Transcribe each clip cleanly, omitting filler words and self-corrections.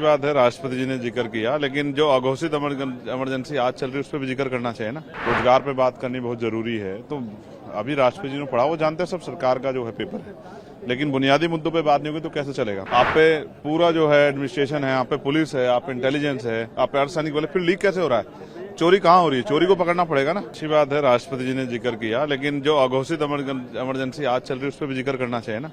बात है, राष्ट्रपति जी ने जिक्र किया, लेकिन जो अघोषित इमरजेंसी आज चल रही है उस पर भी जिक्र करना चाहिए ना। रोजगार पे बात करनी बहुत जरूरी है। तो अभी राष्ट्रपति जी ने पढ़ा, वो जानते हैं सब सरकार का जो है पेपर है, लेकिन बुनियादी मुद्दों पे बात नहीं होगी तो कैसे चलेगा। आप पे पूरा जो है एडमिनिस्ट्रेशन है, आप पे पुलिस है, आप पे इंटेलिजेंस है, आप पे अर्धसैनिक बल, फिर लीक कैसे हो रहा है? चोरी कहाँ हो रही है? चोरी को पकड़ना पड़ेगा ना। अच्छी बात है, राष्ट्रपति जी ने जिक्र किया, लेकिन जो अघोषित इमरजेंसी आज चल रही है उस पर भी जिक्र करना चाहिए ना।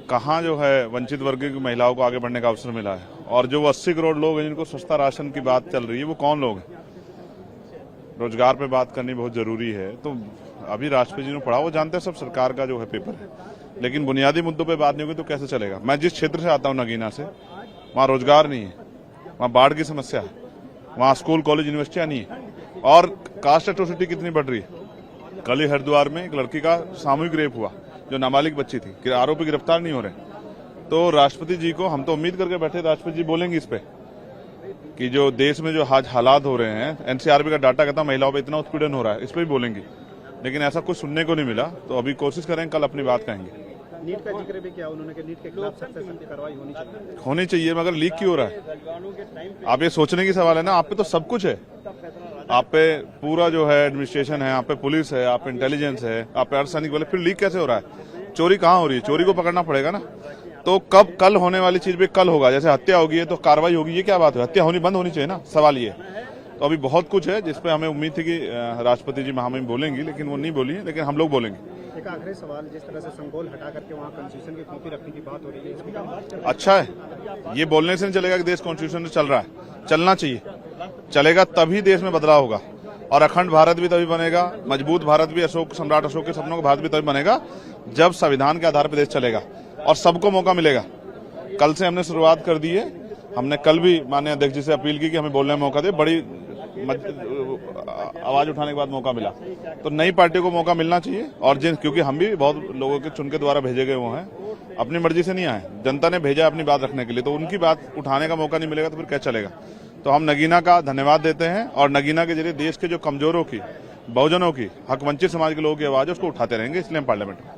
कहाँ जो है वंचित वर्ग की महिलाओं को आगे बढ़ने का अवसर मिला है, और जो 80 करोड़ लोग हैं जिनको सस्ता राशन की बात चल रही है वो कौन लोग हैं? रोजगार पे बात करनी बहुत जरूरी है। तो अभी राष्ट्रपति जी ने पढ़ा, वो जानते हैं सब सरकार का जो है पेपर है, लेकिन बुनियादी मुद्दों पे बात नहीं होगी तो कैसे चलेगा। मैं जिस क्षेत्र से आता हूँ नगीना से, वहाँ रोजगार नहीं है, वहाँ बाढ़ की समस्या है, वहाँ स्कूल कॉलेज यूनिवर्सिटियाँ नहीं है, और कास्ट एट्रोसिटी कितनी बढ़ रही है। कल ही हरिद्वार में एक लड़की का सामूहिक रेप हुआ जो नाबालिग बच्ची थी, कि आरोपी गिरफ्तार नहीं हो रहे। तो राष्ट्रपति जी को हम तो उम्मीद करके बैठे, राष्ट्रपति जी बोलेंगे इस पे कि जो देश में जो आज हालात हो रहे हैं, एनसीआरबी का डाटा कहता है महिलाओं पे इतना उत्पीड़न हो रहा है, इस पे भी बोलेंगे, लेकिन ऐसा कुछ सुनने को नहीं मिला। तो अभी कोशिश करें, कल अपनी बात कहेंगे। नीट का जिक्र भी किया उन्होंने कि नीट के खिलाफ सख्त कार्रवाई होनी चाहिए, मगर लीक क्यों हो रहा है? आप ये सोचने की सवाल है ना। आप पे तो सब कुछ है, आप पे पूरा जो है एडमिनिस्ट्रेशन है, आप पे पुलिस है, आप पे इंटेलिजेंस है, आप पे अर्धसैनिक बल, फिर लीक कैसे हो रहा है? चोरी कहाँ हो रही है? चोरी को पकड़ना पड़ेगा ना। तो कब कल होने वाली चीज भी कल होगा, जैसे हत्या होगी है तो कार्रवाई होगी, ये क्या बात है? हत्या होनी बंद होनी चाहिए ना, सवाल ये। तो अभी बहुत कुछ है जिसपे हमें उम्मीद थी कि राष्ट्रपति जी महामहिम बोलेंगी, लेकिन वो नहीं बोली है, लेकिन हम लोग बोलेंगे। एक आखिरी सवाल, जिस तरह से संगोल हटा करके वहाँ कॉन्स्टिट्यूशन की कॉपी रखने की बात हो रही है, इसमें क्या बात कर? अच्छा है, ये बोलने से नहीं चलेगा कि देश कॉन्स्टिट्यूशन से चल रहा है, चलना चाहिए। चलेगा तभी देश में बदलाव होगा, और अखंड भारत भी तभी बनेगा, मजबूत भारत भी, सम्राट अशोक के सपनों का भारत भी तभी बनेगा जब संविधान के आधार पर देश चलेगा और सबको मौका मिलेगा। कल से हमने शुरुआत कर दी है। हमने कल भी माननीय अध्यक्ष जी से अपील की कि हमें बोलने में मौका दे, बड़ी आवाज उठाने के बाद मौका मिला। तो नई पार्टी को मौका मिलना चाहिए, और क्योंकि हम भी बहुत लोगों के चुन के द्वारा भेजे गए वो हैं, अपनी मर्जी से नहीं आए, जनता ने भेजा अपनी बात रखने के लिए, तो उनकी बात उठाने का मौका नहीं मिलेगा तो फिर क्या चलेगा। तो हम नगीना का धन्यवाद देते हैं, और नगीना के जरिए देश के जो कमजोरों की, बहुजनों की, हक वंचित समाज के लोगों की आवाज है उसको उठाते रहेंगे, इसलिए हम पार्लियामेंट में